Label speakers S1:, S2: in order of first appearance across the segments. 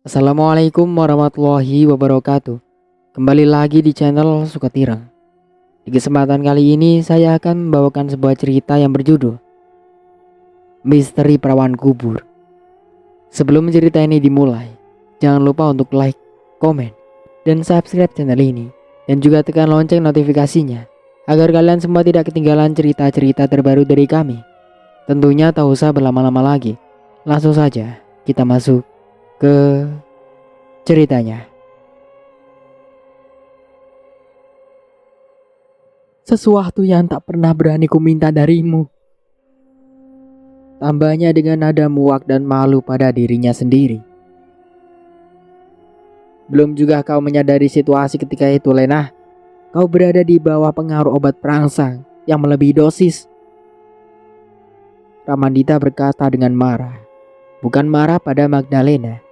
S1: Assalamualaikum warahmatullahi wabarakatuh. Kembali lagi di channel Sukatirang. Di kesempatan kali ini saya akan membawakan sebuah cerita yang berjudul Misteri Perawan Kubur. Sebelum cerita ini dimulai, jangan lupa untuk like, komen, dan subscribe channel ini, dan juga tekan lonceng notifikasinya agar kalian semua tidak ketinggalan cerita-cerita terbaru dari kami. Tentunya tak usah berlama-lama lagi, langsung saja kita masuk ke ceritanya. Sesuatu yang tak pernah berani ku minta darimu, tambahnya dengan nada muak dan malu pada dirinya sendiri. Belum juga kau menyadari situasi ketika itu, Lena. Kau berada di bawah pengaruh obat perangsang yang melebihi dosis. Ramandita berkata dengan marah. Bukan marah pada Magdalena,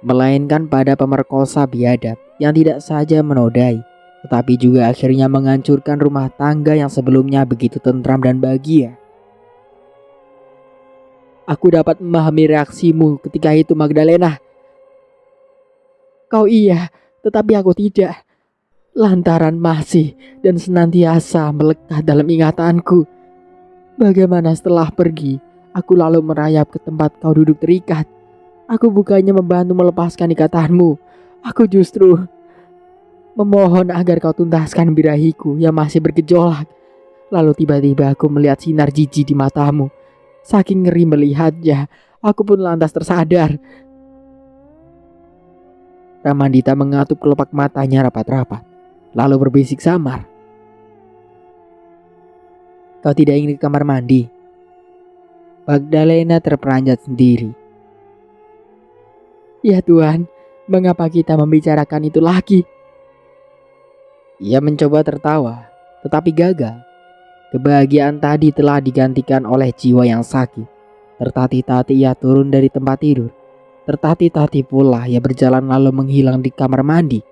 S1: melainkan pada pemerkosa biadab yang tidak saja menodai, tetapi juga akhirnya menghancurkan rumah tangga yang sebelumnya begitu tentram dan bahagia. Aku dapat memahami reaksimu ketika itu, Magdalena. Kau iya, tetapi aku tidak. Lantaran masih dan senantiasa melekat dalam ingatanku. Bagaimana setelah pergi, aku lalu merayap ke tempat kau duduk terikat. Aku bukannya membantu melepaskan ikatanmu. Aku justru memohon agar kau tuntaskan birahiku yang masih bergejolak. Lalu tiba-tiba aku melihat sinar jijik di matamu. Saking ngeri melihatnya, aku pun lantas tersadar. Ramandita mengatup kelopak matanya rapat-rapat, lalu berbisik samar. Kau tidak ingin ke kamar mandi? Magdalena terperanjat sendiri. Ya Tuhan, mengapa kita membicarakan itu lagi? Ia mencoba tertawa, tetapi gagal. Kebahagiaan tadi telah digantikan oleh jiwa yang sakit. Tertatih-tatih ia turun dari tempat tidur. Tertatih-tatih pula ia berjalan lalu menghilang di kamar mandi.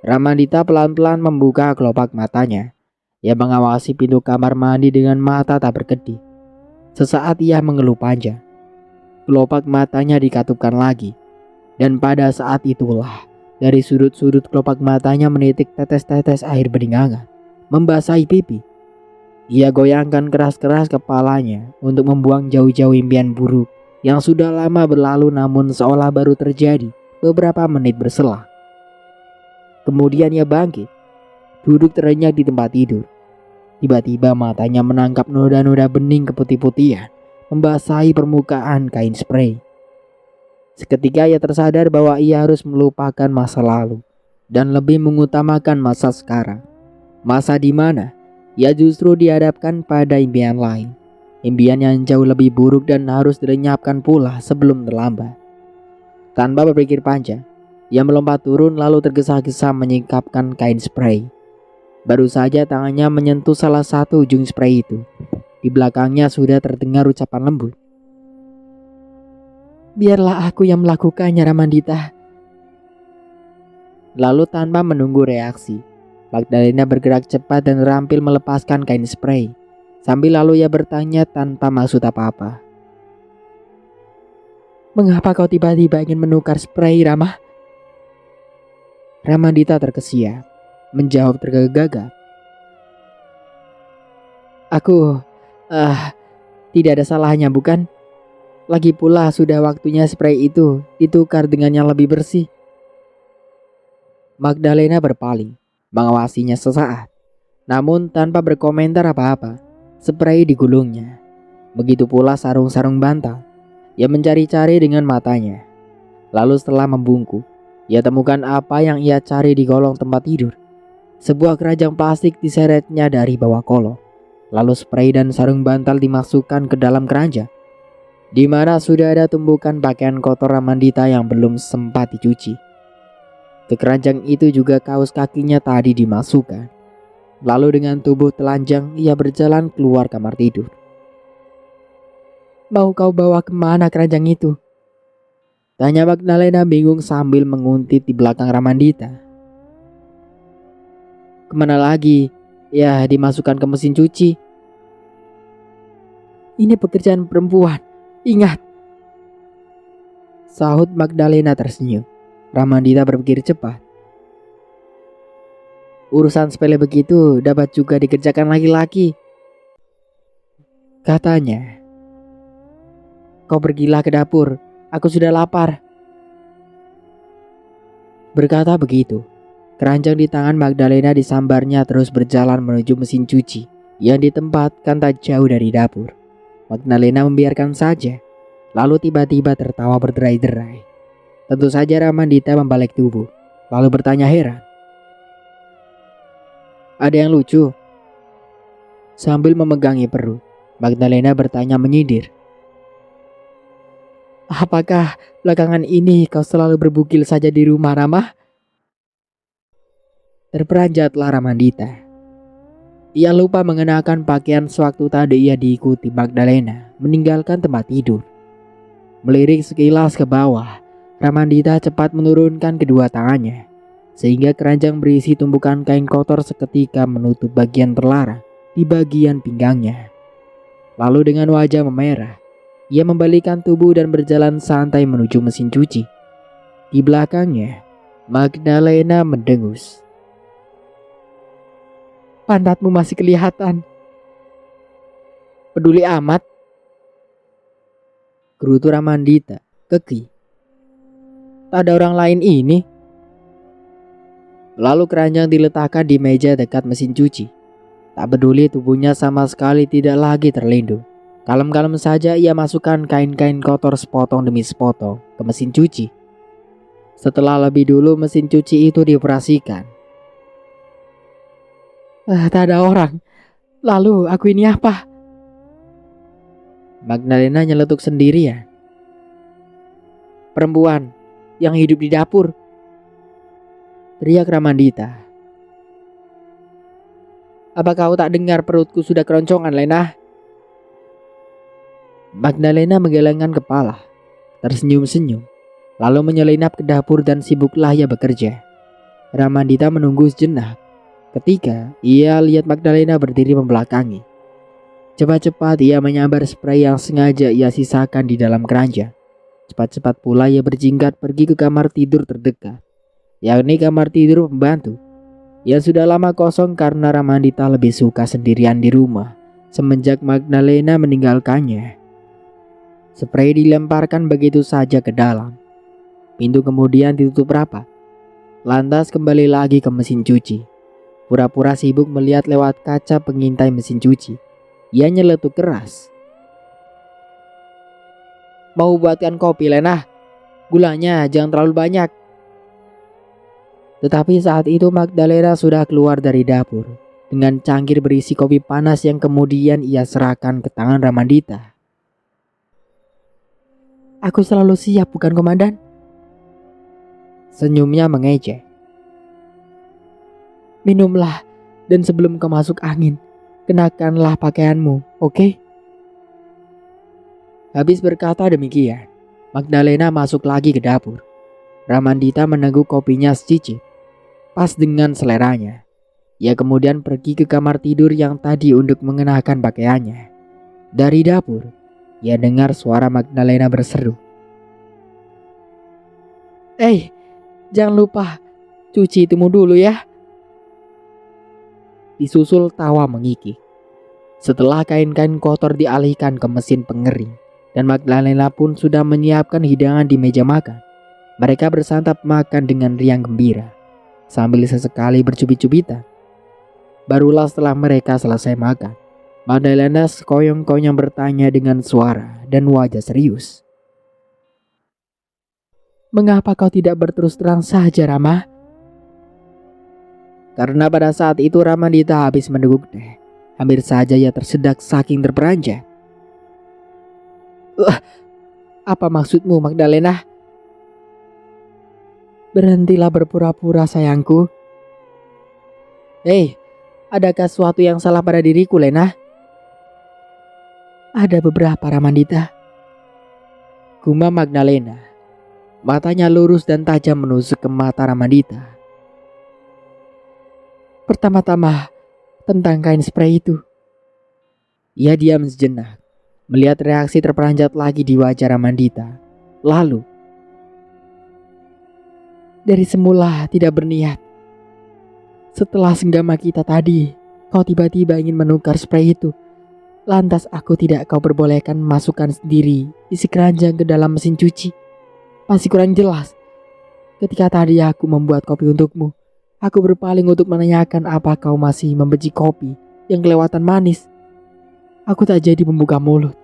S1: Ramandita pelan-pelan membuka kelopak matanya. Ia mengawasi pintu kamar mandi dengan mata tak berkedip. Sesaat ia mengeluh panjang. Kelopak matanya dikatupkan lagi. Dan pada saat itulah, dari sudut-sudut kelopak matanya menitik tetes-tetes air bening hangat, membasahi pipi. Ia goyangkan keras-keras kepalanya untuk membuang jauh-jauh impian buruk yang sudah lama berlalu namun seolah baru terjadi beberapa menit berselang. Kemudian ia bangkit, duduk terenyak di tempat tidur. Tiba-tiba matanya menangkap noda-noda bening keputih-putihan membasahi permukaan kain spray. Seketika ia tersadar bahwa ia harus melupakan masa lalu dan lebih mengutamakan masa sekarang. Masa di mana ia justru dihadapkan pada impian lain. Impian yang jauh lebih buruk dan harus dilenyapkan pula sebelum terlambat. Tanpa berpikir panjang, ia melompat turun lalu tergesa-gesa menyingkapkan kain spray. Baru saja tangannya menyentuh salah satu ujung spray itu. Di belakangnya sudah terdengar ucapan lembut. Biarlah aku yang melakukannya, Ramandita. Lalu tanpa menunggu reaksi, Magdalena bergerak cepat dan terampil melepaskan kain spray. Sambil lalu ia bertanya tanpa maksud apa-apa. Mengapa kau tiba-tiba ingin menukar spray, Rama? Ramandita terkesiap, menjawab tergagap. Aku, tidak ada salahnya bukan? Lagi pula sudah waktunya spray itu ditukar dengan yang lebih bersih. Magdalena berpaling, mengawasinya sesaat. Namun tanpa berkomentar apa-apa, spray digulungnya. Begitu pula sarung-sarung bantal. Ia mencari-cari dengan matanya. Lalu setelah membungkuk, ia temukan apa yang ia cari di kolong tempat tidur. Sebuah keranjang plastik diseretnya dari bawah kolong. Lalu spray dan sarung bantal dimasukkan ke dalam keranjang, di mana sudah ada tumpukan pakaian kotor Ramandita yang belum sempat dicuci. Ke keranjang itu juga kaos kakinya tadi dimasukkan. Lalu dengan tubuh telanjang ia berjalan keluar kamar tidur. Mau kau bawa kemana keranjang itu? Tanya Magdalena bingung sambil menguntit di belakang Ramandita. Kemana lagi? Ya, dimasukkan ke mesin cuci. Ini pekerjaan perempuan, ingat. Sahut Magdalena tersenyum. Ramandita berpikir cepat. Urusan sepele begitu dapat juga dikerjakan laki-laki, katanya. Kau pergilah ke dapur, aku sudah lapar. Berkata begitu, keranjang di tangan Magdalena disambarnya terus berjalan menuju mesin cuci yang ditempatkan tak jauh dari dapur. Magdalena membiarkan saja, lalu tiba-tiba tertawa berderai-derai. Tentu saja Ramandita membalik tubuh, lalu bertanya heran. Ada yang lucu? Sambil memegangi perut, Magdalena bertanya menyindir. Apakah belakangan ini kau selalu berbugil saja di rumah, Rama? Terperanjatlah Ramandita. Ia lupa mengenakan pakaian sewaktu tadi ia diikuti Magdalena meninggalkan tempat tidur. Melirik sekilas ke bawah, Ramandita cepat menurunkan kedua tangannya, sehingga keranjang berisi tumpukan kain kotor seketika menutup bagian terlarang di bagian pinggangnya. Lalu dengan wajah memerah, ia membalikkan tubuh dan berjalan santai menuju mesin cuci. Di belakangnya, Magdalena mendengus. Pantatmu masih kelihatan. Peduli amat, gerutu Ramandita keki. Tak ada orang lain ini. Lalu keranjang diletakkan di meja dekat mesin cuci. Tak peduli tubuhnya sama sekali tidak lagi terlindung. Kalem-kalem saja ia masukkan kain-kain kotor sepotong demi sepotong ke mesin cuci. Setelah lebih dulu mesin cuci itu dioperasikan. Tak ada orang. Lalu aku ini apa? Magdalena nyeletuk sendirian. Perempuan yang hidup di dapur, teriak Ramandita. Apa kau tak dengar perutku sudah keroncongan, Lena? Magdalena menggelengkan kepala, tersenyum-senyum, lalu menyelinap ke dapur dan sibuklah ia bekerja. Ramandita menunggu sejenak. Ketika ia lihat Magdalena berdiri membelakangi, cepat-cepat ia menyambar spray yang sengaja ia sisakan di dalam keranjang. Cepat-cepat pula ia berjingkat pergi ke kamar tidur terdekat, yakni kamar tidur pembantu, yang sudah lama kosong karena Ramandita lebih suka sendirian di rumah semenjak Magdalena meninggalkannya. Spray dilemparkan begitu saja ke dalam. Pintu kemudian ditutup rapat. Lantas kembali lagi ke mesin cuci. Pura-pura sibuk melihat lewat kaca pengintai mesin cuci. Ia nyeletuk keras. Mau buatkan kopi, Lena? Gulanya jangan terlalu banyak. Tetapi saat itu Magdalena sudah keluar dari dapur dengan cangkir berisi kopi panas yang kemudian ia serahkan ke tangan Ramandita. Aku selalu siap, bukan, Komandan? Senyumnya mengejek. Minumlah, dan sebelum kau masuk angin, kenakanlah pakaianmu, oke? Habis berkata demikian, Magdalena masuk lagi ke dapur. Ramandita meneguk kopinya secicip, pas dengan seleranya. Ia kemudian pergi ke kamar tidur yang tadi untuk mengenakan pakaiannya. Dari dapur, ia dengar suara Magdalena berseru. Jangan lupa, cuci itumu dulu ya. Disusul tawa mengikik. Setelah kain-kain kotor dialihkan ke mesin pengering, dan Magdalena pun sudah menyiapkan hidangan di meja makan. Mereka bersantap makan dengan riang gembira, sambil sesekali bercubit-cubitan. Barulah setelah mereka selesai makan, Magdalena sekoyong-koyong bertanya dengan suara dan wajah serius. Mengapa kau tidak berterus terang saja, Rama? Karena pada saat itu Ramandita habis meneguk teh. Hampir saja ia tersedak saking terperanjat. Apa maksudmu, Magdalena? Berhentilah berpura-pura, sayangku. Adakah sesuatu yang salah pada diriku, Lena? Ada beberapa, Ramandita. Gumam Magdalena. Matanya lurus dan tajam menusuk ke mata Ramandita. Pertama-tama, tentang kain spray itu. Ia diam sejenak, melihat reaksi terperanjat lagi di wajah Ramandita. Lalu, Dari semula tidak berniat. Setelah senggama kita tadi, kau tiba-tiba ingin menukar spray itu. Lantas aku tidak kau perbolehkan memasukkan sendiri isi keranjang ke dalam mesin cuci. Masih kurang jelas. Ketika tadi aku membuat kopi untukmu, aku berpaling untuk menanyakan apa kau masih membenci kopi yang kelewatan manis. Aku tak jadi membuka mulut,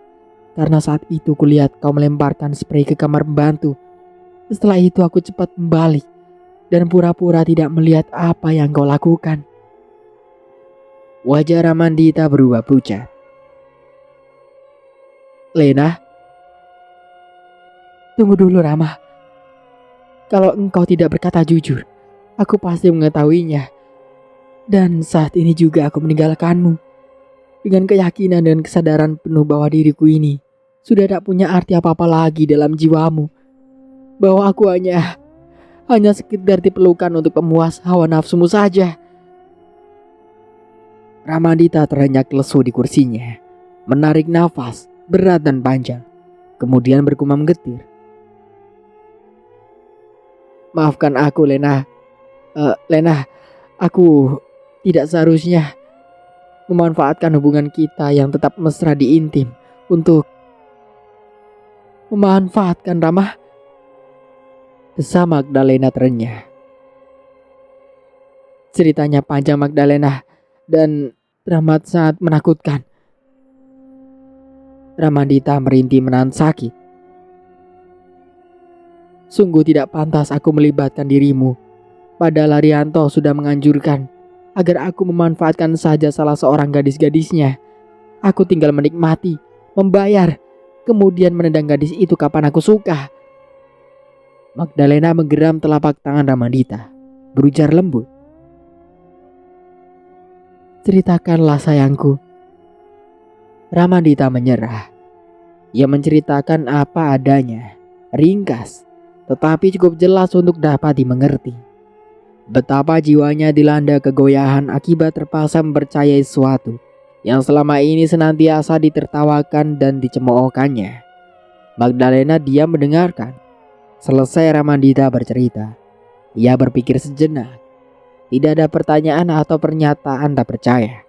S1: karena saat itu kulihat kau melemparkan spray ke kamar pembantu. Setelah itu aku cepat membalik dan pura-pura tidak melihat apa yang kau lakukan. Wajah Ramandita berubah pucat. Lena, tunggu dulu Rama. Kalau engkau tidak berkata jujur, aku pasti mengetahuinya. Dan saat ini juga aku meninggalkanmu. Dengan keyakinan dan kesadaran penuh bahwa diriku ini sudah tak punya arti apa-apa lagi dalam jiwamu. Bahwa aku hanya sekedar diperlukan untuk pemuas hawa nafsumu saja. Ramandita terhenyak lesu di kursinya, menarik nafas berat dan panjang, kemudian bergumam getir. Maafkan aku Lena. Lena, aku tidak seharusnya memanfaatkan hubungan kita yang tetap mesra di intim untuk memanfaatkan Rama. Desa Magdalena terenyah. Ceritanya panjang Magdalena dan teramat sangat menakutkan. Ramandita merintih menahan sakit. Sungguh tidak pantas aku melibatkan dirimu. Padahal Arianto sudah menganjurkan agar aku memanfaatkan saja salah seorang gadis-gadisnya. Aku tinggal menikmati, membayar, kemudian menendang gadis itu kapan aku suka. Magdalena menggeram telapak tangan Ramandita, berujar lembut. Ceritakanlah sayangku. Ramandita menyerah. Ia menceritakan apa adanya, ringkas, tetapi cukup jelas untuk dapat dimengerti. Betapa jiwanya dilanda kegoyahan akibat terpaksa mempercayai sesuatu yang selama ini senantiasa ditertawakan dan dicemoohkannya. Magdalena diam mendengarkan. Selesai Ramandita bercerita, ia berpikir sejenak. Tidak ada pertanyaan atau pernyataan tak percaya,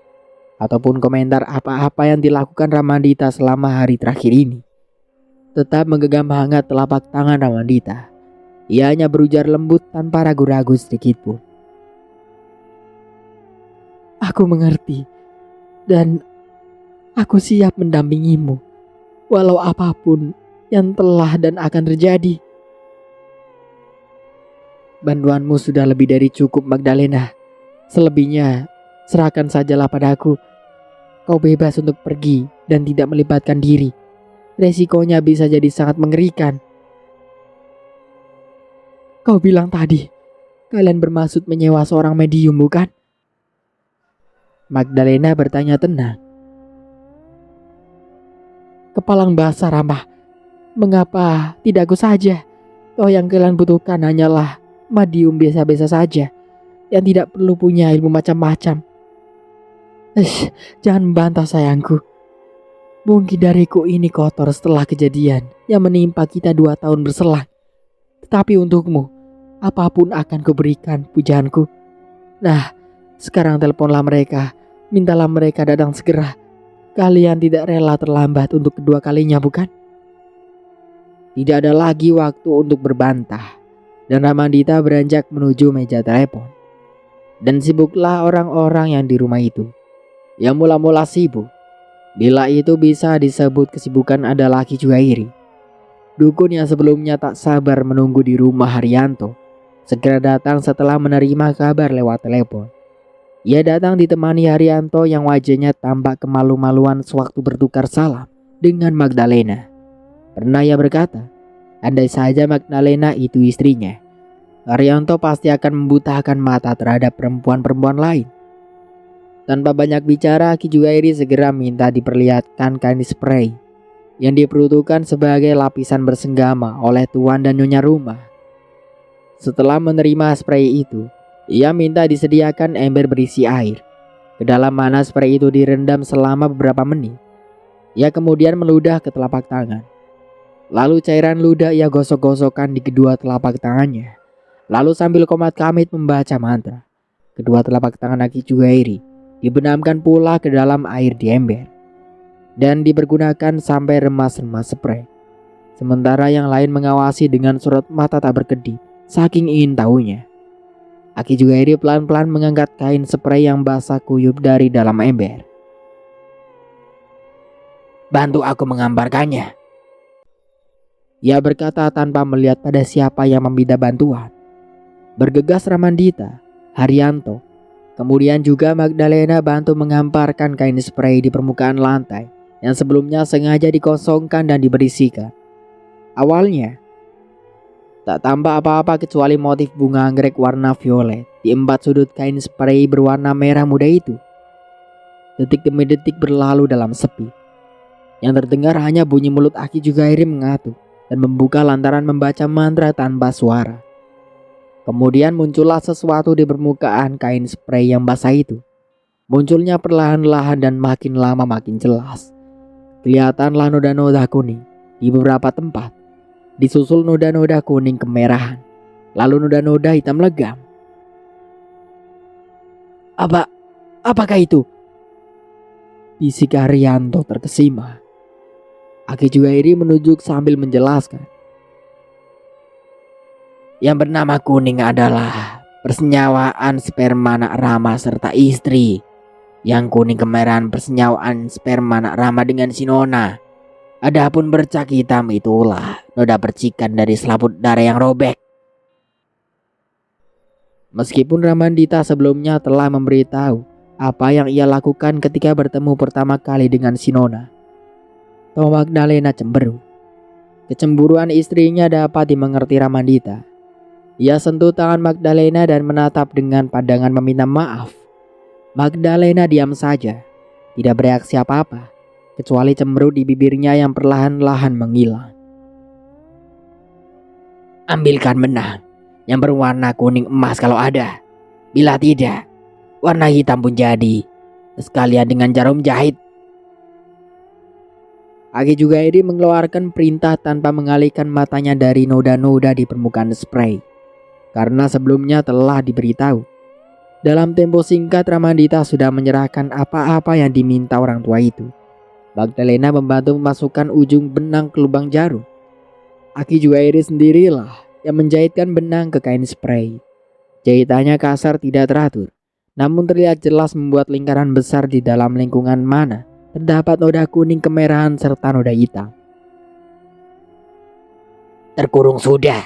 S1: ataupun komentar apa-apa yang dilakukan Ramandita selama hari terakhir ini. Tetap menggenggam hangat telapak tangan Ramandita. Ia hanya berujar lembut tanpa ragu-ragu sedikit pun. Aku mengerti dan aku siap mendampingimu, walau apapun yang telah dan akan terjadi. Bantuanmu sudah lebih dari cukup Magdalena. Selebihnya serahkan sajalah padaku. Kau bebas untuk pergi dan tidak melibatkan diri. Resikonya bisa jadi sangat mengerikan. Kau bilang tadi kalian bermaksud menyewa seorang medium, bukan? Magdalena bertanya tenang. Kepalang basah Rama. Mengapa tidak aku saja? Toh yang kalian butuhkan hanyalah medium biasa-biasa saja yang tidak perlu punya ilmu macam-macam. Jangan membantah sayangku. Mungkin dariku ini kotor setelah kejadian yang menimpa kita 2 tahun berselang. Tetapi untukmu, apapun akan kuberikan pujaanku. Nah, sekarang teleponlah mereka. Mintalah mereka datang segera. Kalian tidak rela terlambat untuk kedua kalinya, bukan? Tidak ada lagi waktu untuk berbantah. Dan Ramandita beranjak menuju meja telepon. Dan sibuklah orang-orang yang di rumah itu. Yang mula-mula sibuk, bila itu bisa disebut kesibukan, adalah Ki Juhairi. Dukun yang sebelumnya tak sabar menunggu di rumah Haryanto segera datang setelah menerima kabar lewat telepon. Ia datang ditemani Haryanto yang wajahnya tampak kemalu-maluan sewaktu bertukar salam dengan Magdalena. Pernah ia berkata, andai saja Magdalena itu istrinya, Haryanto pasti akan membutahkan mata terhadap perempuan-perempuan lain. Tanpa banyak bicara, Ki Juhairi segera minta diperlihatkan kain spray yang diperuntukkan sebagai lapisan bersenggama oleh tuan dan nyonya rumah. Setelah menerima spray itu, ia minta disediakan ember berisi air, ke dalam mana spray itu direndam selama beberapa menit. Ia kemudian meludah ke telapak tangan. Lalu cairan ludah ia gosok-gosokkan di kedua telapak tangannya, Lalu sambil komat kamit membaca mantra, kedua telapak tangan Aki Jugairi dibenamkan pula ke dalam air di ember dan dipergunakan sampai remas-remas spray. Sementara yang lain mengawasi dengan sorot mata tak berkedip saking ingin tahunya. Aki Jugairi pelan-pelan mengangkat kain spray yang basah kuyup dari dalam ember. "Bantu aku menggambarkannya," ia berkata tanpa melihat pada siapa yang meminta bantuan. Bergegas Ramandita, Haryanto, kemudian juga Magdalena bantu menghamparkan kain spray di permukaan lantai yang sebelumnya sengaja dikosongkan dan diberisikan. Awalnya tak tampak apa-apa kecuali motif bunga anggrek warna violet di 4 sudut kain spray berwarna merah muda itu. Detik demi detik berlalu dalam sepi. Yang terdengar hanya bunyi mulut Aki Jugairi mengatuk dan membuka lantaran membaca mantra tanpa suara. Kemudian muncullah sesuatu di permukaan kain spray yang basah itu. Munculnya perlahan-lahan dan makin lama makin jelas. Kelihatanlah noda-noda kuning di beberapa tempat, disusul noda-noda kuning kemerahan, lalu noda-noda hitam legam. Apakah itu?" bisik Haryanto terkesima. Aki Jugairi menunjuk sambil menjelaskan. "Yang bernama kuning adalah persenyawaan sperma anak Rama serta istri. Yang kuning kemerahan persenyawaan sperma anak Rama dengan si Nona. Adapun bercak hitam itulah noda percikan dari selaput darah yang robek." Meskipun Ramandita sebelumnya telah memberitahu apa yang ia lakukan ketika bertemu pertama kali dengan si Nona, Toh Magdalena cemberut. Kecemburuan istrinya dapat dimengerti Ramandita. Ia sentuh tangan Magdalena dan menatap dengan pandangan meminta maaf. Magdalena diam saja, tidak bereaksi apa-apa, kecuali cemberut di bibirnya yang perlahan-lahan menghilang. "Ambilkan benang yang berwarna kuning emas kalau ada. Bila tidak, warna hitam pun jadi. Sekalian dengan jarum jahit." Aki Jugairi mengeluarkan perintah tanpa mengalihkan matanya dari noda-noda di permukaan spray. Karena sebelumnya telah diberitahu, dalam tempo singkat Ramandita sudah menyerahkan apa-apa yang diminta orang tua itu. Magdalena membantu memasukkan ujung benang ke lubang jarum. Aki Jugairi sendirilah yang menjahitkan benang ke kain spray. Jahitannya kasar tidak teratur, namun terlihat jelas membuat lingkaran besar di dalam lingkungan mana terdapat noda kuning kemerahan serta noda hitam. "Terkurung sudah,"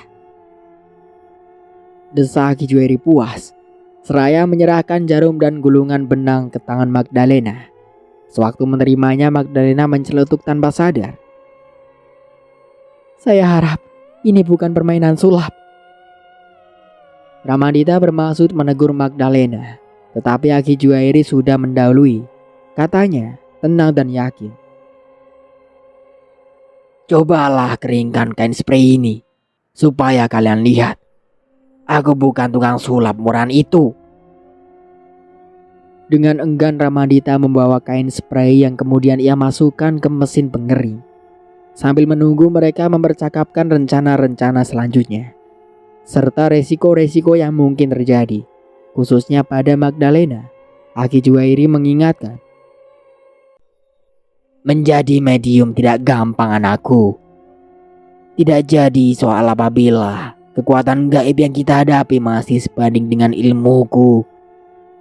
S1: desa Aki Jugairi puas, seraya menyerahkan jarum dan gulungan benang ke tangan Magdalena. Sewaktu menerimanya, Magdalena menceletuk tanpa sadar. "Saya harap ini bukan permainan sulap." Ramandita bermaksud menegur Magdalena, tetapi Aki Jugairi sudah mendahului. Katanya tenang dan yakin. "Cobalah keringkan kain spray ini, supaya kalian lihat. Aku bukan tukang sulap murahan itu." Dengan enggan Ramandita membawa kain spray yang kemudian ia masukkan ke mesin pengering. Sambil menunggu mereka mempercakapkan rencana-rencana selanjutnya, serta resiko-resiko yang mungkin terjadi, khususnya pada Magdalena. Aki Jugairi mengingatkan, "Menjadi medium tidak gampang anakku. Tidak jadi soal apabila kekuatan gaib yang kita hadapi masih sebanding dengan ilmuku.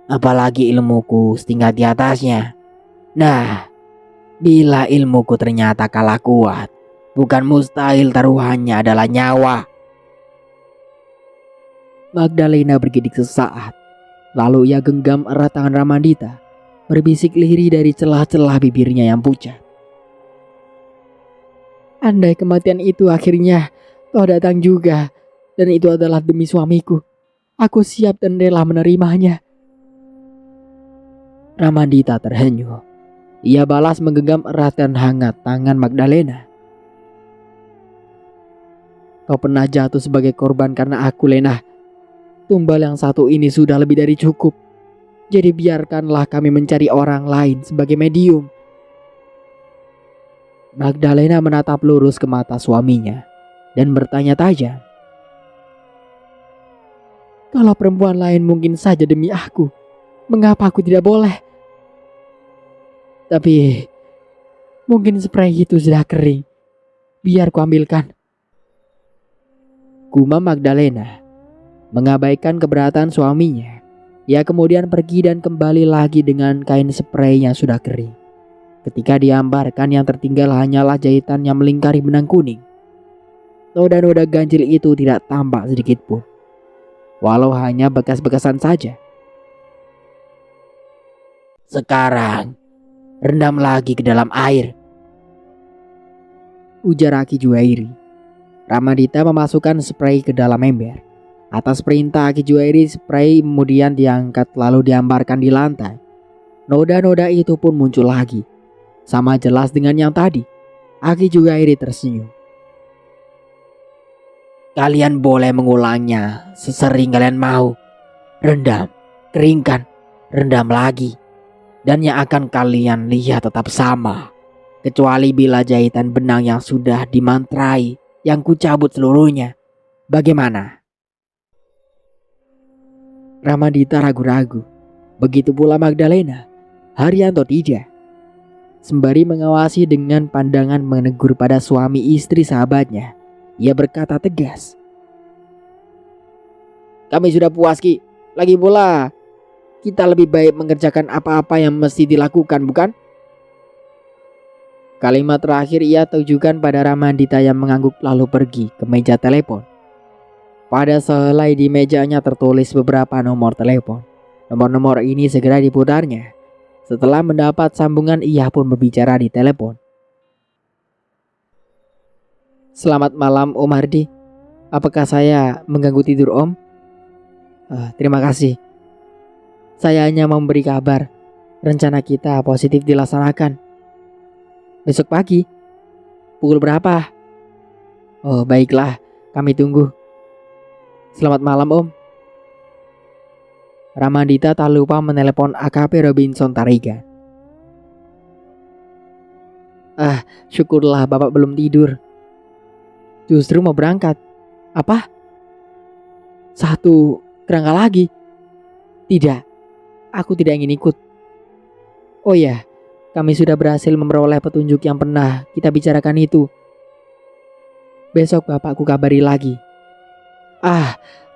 S1: Apalagi ilmuku setingkat di atasnya. Nah, bila ilmuku ternyata kalah kuat, bukan mustahil taruhannya adalah nyawa." Magdalena bergidik sesaat, lalu ia genggam erat tangan Ramandita, berbisik lirih dari celah-celah bibirnya yang pucat. "Andai kematian itu akhirnya toh datang juga, dan itu adalah demi suamiku, aku siap dan rela menerimanya." Ramandita terhenyuh. Ia balas menggenggam erat dan hangat tangan Magdalena. "Kau pernah jatuh sebagai korban karena aku, Lena. Tumbal yang satu ini sudah lebih dari cukup. Jadi biarkanlah kami mencari orang lain sebagai medium." Magdalena menatap lurus ke mata suaminya dan bertanya tajam, Kalau perempuan lain mungkin saja demi aku, mengapa aku tidak boleh? Tapi mungkin spray itu sudah kering. Biar ku ambilkan. Gumam Magdalena mengabaikan keberatan suaminya. Ia kemudian pergi dan kembali lagi dengan kain spray yang sudah kering. Ketika diambarkan, yang tertinggal hanyalah jahitan yang melingkari benang kuning. Noda-noda ganjil itu tidak tampak sedikit pun, walau hanya bekas-bekasan saja. Sekarang rendam lagi ke dalam air, ujar Aki Juwairi. Ramadita memasukkan spray ke dalam ember. Atas perintah Aki Juwairi, spray kemudian diangkat lalu diambarkan di lantai. Noda-noda itu pun muncul lagi, sama jelas dengan yang tadi. Aki Juwairi tersenyum. Kalian boleh mengulangnya sesering kalian mau. Rendam, keringkan, rendam lagi. Dan yang akan kalian lihat tetap sama. Kecuali bila jahitan benang yang sudah dimantrai, yang kucabut seluruhnya. Bagaimana? Ramadita ragu-ragu. Begitu pula Magdalena. Haryanto tidak. Sembari mengawasi dengan pandangan menegur pada suami istri sahabatnya, ia berkata tegas. Kami sudah puas, Ki. Lagi pula, kita lebih baik mengerjakan apa-apa yang mesti dilakukan, bukan? Kalimat terakhir ia tujukan pada Ramadita yang mengangguk lalu pergi ke meja telepon. Pada sehelai di mejanya tertulis beberapa nomor telepon. Nomor-nomor ini segera diputarnya. Setelah mendapat sambungan, ia pun berbicara di telepon. Selamat malam Om Hardi. Apakah saya mengganggu tidur Om? Terima kasih. Saya hanya memberi kabar. Rencana kita positif dilaksanakan. Besok pagi. Pukul berapa? Oh baiklah, kami tunggu. Selamat malam Om. Ramadita tak lupa menelepon AKP Robinson Tarigan. Syukurlah Bapak belum tidur. Justru mau berangkat. Apa? Satu kerangka lagi? Tidak, aku tidak ingin ikut. Oh ya, kami sudah berhasil memperoleh petunjuk yang pernah kita bicarakan itu. Besok Bapakku kabari lagi.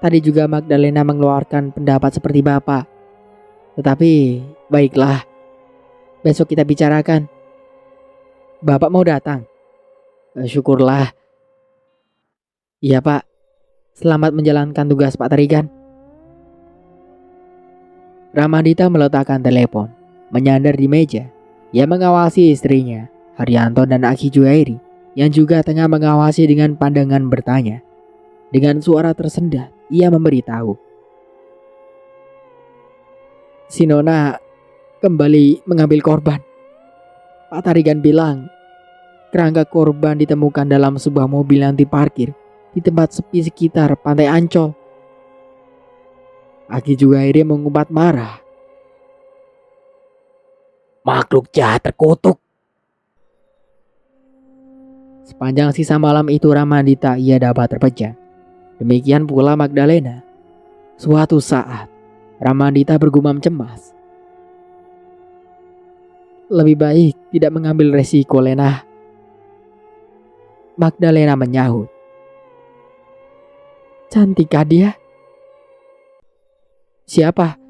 S1: Tadi juga Magdalena mengeluarkan pendapat seperti Bapak. Tetapi, baiklah. Besok kita bicarakan. Bapak mau datang? Syukurlah. Iya Pak. Selamat menjalankan tugas Pak Tarigan. Ramadita meletakkan telepon, menyandar di meja. Ia mengawasi istrinya, Haryanto dan Aki Juwairi, yang juga tengah mengawasi dengan pandangan bertanya. Dengan suara tersendat, ia memberitahu. Si Nona kembali mengambil korban. Pak Tarigan bilang, kerangka korban ditemukan dalam sebuah mobil yang diparkir di tempat sepi sekitar Pantai Ancol. Aki Juwairi mengumpat marah. Makhluk jahat terkutuk. Sepanjang sisa malam itu Ramadita ia dapat terpejam. Demikian pula Magdalena. Suatu saat, Ramadita bergumam cemas. Lebih baik tidak mengambil resiko, Lena. Magdalena menyahut. Cantikkah dia? Siapa?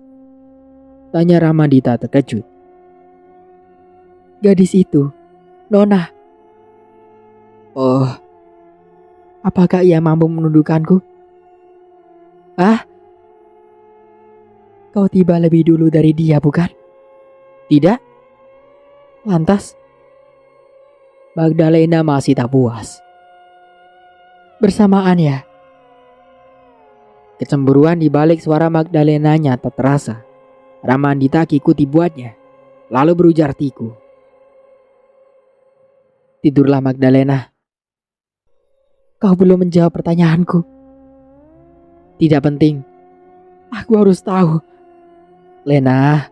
S1: Tanya Ramadita terkejut. Gadis itu, Nona. Oh, apakah ia mampu menuduhkanku? Kau tiba lebih dulu dari dia, bukan? Tidak? Lantas? Magdalena masih tak puas. Bersamaan ya? Kecemburuan di balik suara Magdalena nyata terasa. Ramadita ikuti buatnya, lalu berujar tiku. Tidurlah Magdalena. Kau belum menjawab pertanyaanku. Tidak penting. Aku harus tahu. Lena,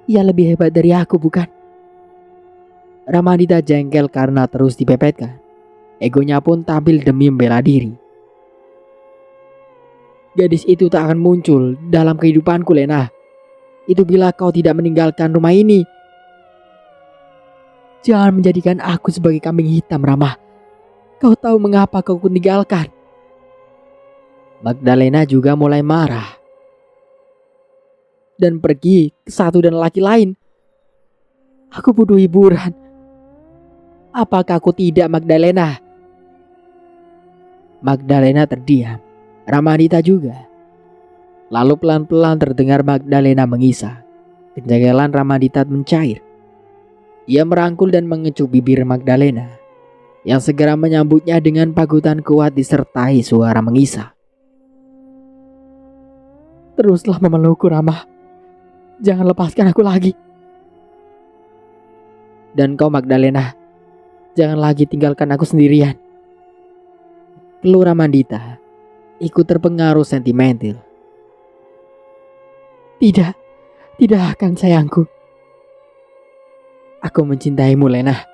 S1: ia lebih hebat dari aku, bukan? Ramadita jengkel karena terus dipepetkan. Egonya pun tampil demi membela diri. Gadis itu tak akan muncul dalam kehidupanku, Lena. Itu bila kau tidak meninggalkan rumah ini. Jangan menjadikan aku sebagai kambing hitam, Rama. Kau tahu mengapa kau tinggalkan? Magdalena juga mulai marah dan pergi ke satu dan laki lain. Aku butuh hiburan. Apakah aku tidak, Magdalena? Magdalena terdiam. Ramadita juga. Lalu pelan-pelan terdengar Magdalena mengisah. Kejanggalan Ramadita mencair. Ia merangkul dan mengecup bibir Magdalena, yang segera menyambutnya dengan pagutan kuat disertai suara mengisah. Teruslah memelukku, Rama. Jangan lepaskan aku lagi. Dan kau, Magdalena, jangan lagi tinggalkan aku sendirian. Keluh Ramadita ikut terpengaruh sentimental. Tidak akan sayangku. Aku mencintaimu, Lena.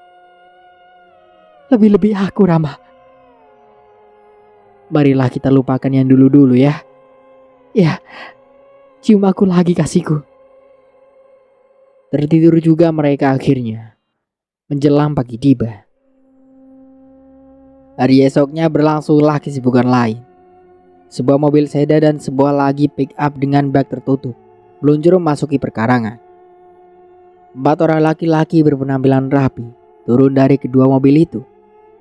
S1: Lebih-lebih aku, Rama. Marilah kita lupakan yang dulu-dulu ya. Ya, cium aku lagi, kasihku. Tertidur juga mereka akhirnya. Menjelang pagi tiba. Hari esoknya berlangsunglah kesibukan lain. Sebuah mobil sedan dan sebuah lagi pick up dengan bak tertutup meluncur memasuki perkarangan. 4 orang laki-laki berpenampilan rapi turun dari kedua mobil itu,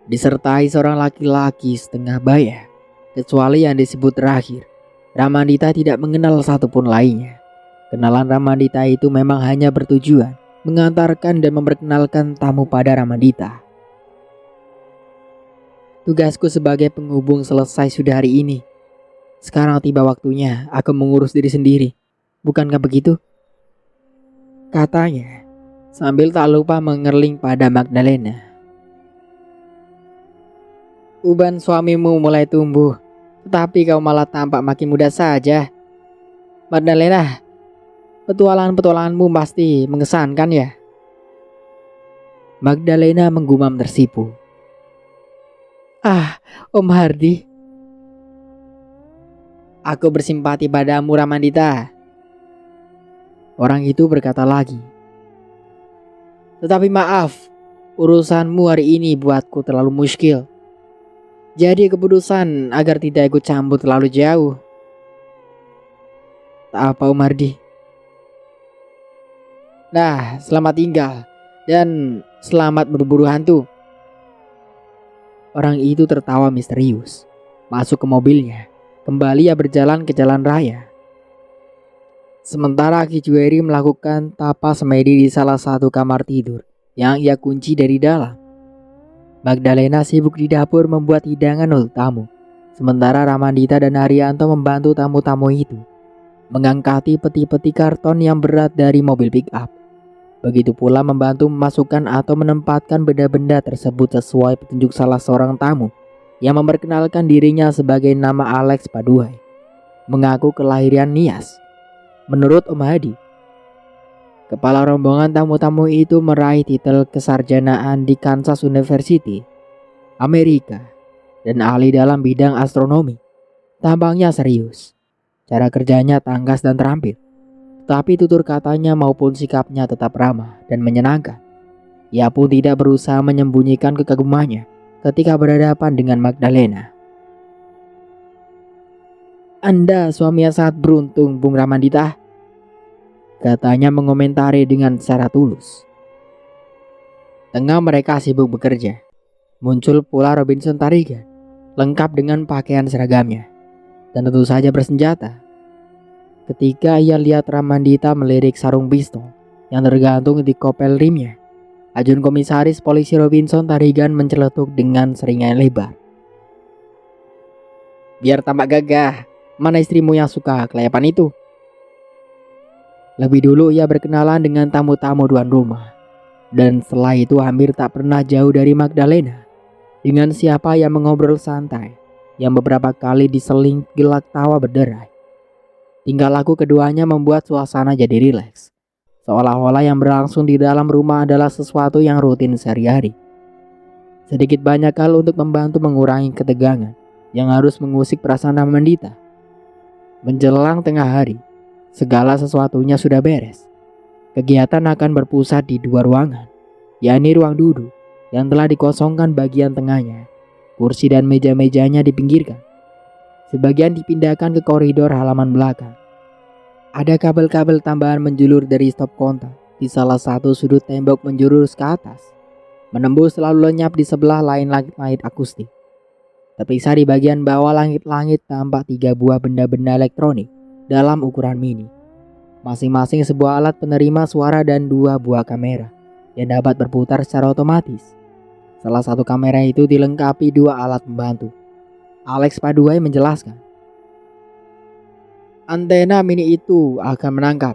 S1: disertai seorang laki-laki setengah baya. Kecuali yang disebut terakhir, Ramadita tidak mengenal satupun lainnya. Kenalan Ramadita itu memang hanya bertujuan mengantarkan dan memperkenalkan tamu pada Ramadita. Tugasku sebagai penghubung selesai sudah hari ini. Sekarang tiba waktunya aku mengurus diri sendiri. Bukankah begitu? Katanya sambil tak lupa mengerling pada Magdalena. Uban suamimu mulai tumbuh, tetapi kau malah tampak makin muda saja. Magdalena, petualangan-petualanganmu pasti mengesankan ya? Magdalena menggumam tersipu. Ah, Om Hardi. Aku bersimpati padamu, Ramadita. Orang itu berkata lagi. Tetapi maaf, urusanmu hari ini buatku terlalu muskil. Jadi keputusan agar tidak ikut campur terlalu jauh. Tak apa, Om Hardi. Nah, selamat tinggal dan selamat berburu hantu. Orang itu tertawa misterius, masuk ke mobilnya. Kembali ia berjalan ke jalan raya. Sementara Ki Jueri melakukan tapa semedi di salah satu kamar tidur yang ia kunci dari dalam. Magdalena sibuk di dapur membuat hidangan untuk tamu. Sementara Ramadita dan Haryanto membantu tamu-tamu itu mengangkati peti-peti karton yang berat dari mobil pick up. Begitu pula membantu memasukkan atau menempatkan benda-benda tersebut sesuai petunjuk salah seorang tamu yang memperkenalkan dirinya sebagai nama Alex Paduhai, mengaku kelahiran Nias. Menurut Om Hadi, kepala rombongan tamu-tamu itu meraih titel kesarjanaan di Kansas University, Amerika, dan ahli dalam bidang astronomi. Tampangnya serius, cara kerjanya tangkas dan terampil, tapi tutur katanya maupun sikapnya tetap ramah dan menyenangkan. Ia pun tidak berusaha menyembunyikan kekagumannya ketika berhadapan dengan Magdalena. Anda suami yang sangat beruntung, Bung Ramadita, katanya mengomentari dengan secara tulus. Tengah mereka sibuk bekerja, muncul pula Robinson Tarigan, lengkap dengan pakaian seragamnya, dan tentu saja bersenjata. Ketika ia lihat Ramadita melirik sarung pistol yang tergantung di kopel rimnya, Ajun Komisaris Polisi Robinson Tarigan menceletuk dengan seringai lebar. Biar tampak gagah, mana istrimu yang suka kelayapan itu? Lebih dulu ia berkenalan dengan tamu-tamu tuan rumah, dan setelah itu hampir tak pernah jauh dari Magdalena, dengan siapa yang mengobrol santai, yang beberapa kali diseling gelak tawa berderai. Tingkah laku keduanya membuat suasana jadi rileks, seolah-olah yang berlangsung di dalam rumah adalah sesuatu yang rutin sehari-hari. Sedikit banyak hal untuk membantu mengurangi ketegangan yang harus mengusik perasaan Ramadita. Menjelang tengah hari, segala sesuatunya sudah beres. Kegiatan akan berpusat di dua ruangan, yakni ruang duduk yang telah dikosongkan bagian tengahnya. Kursi dan meja-mejanya dipinggirkan. Sebagian dipindahkan ke koridor halaman belakang. Ada kabel-kabel tambahan menjulur dari stop kontak di salah satu sudut tembok menjurus ke atas, menembus lalu lenyap di sebelah lain langit-langit akustik. Terpisah di bagian bawah langit-langit tampak 3 buah benda-benda elektronik dalam ukuran mini. Masing-masing sebuah alat penerima suara dan 2 buah kamera yang dapat berputar secara otomatis. Salah satu kamera itu dilengkapi 2 alat pembantu. Alex Paduai menjelaskan. Antena mini itu akan menangkap,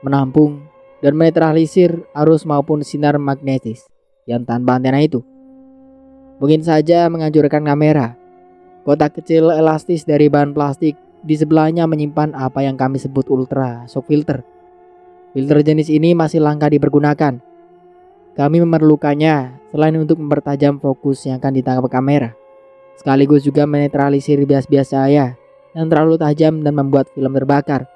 S1: menampung, dan menetralisir arus maupun sinar magnetis yang tanpa antena itu mungkin saja menghancurkan kamera. Kotak kecil elastis dari bahan plastik di sebelahnya menyimpan apa yang kami sebut ultra shock filter. Filter jenis ini masih langka dipergunakan. Kami memerlukannya selain untuk mempertajam fokus yang akan ditangkap kamera, sekaligus juga menetralisir bias-bias cahaya yang terlalu tajam dan membuat film terbakar.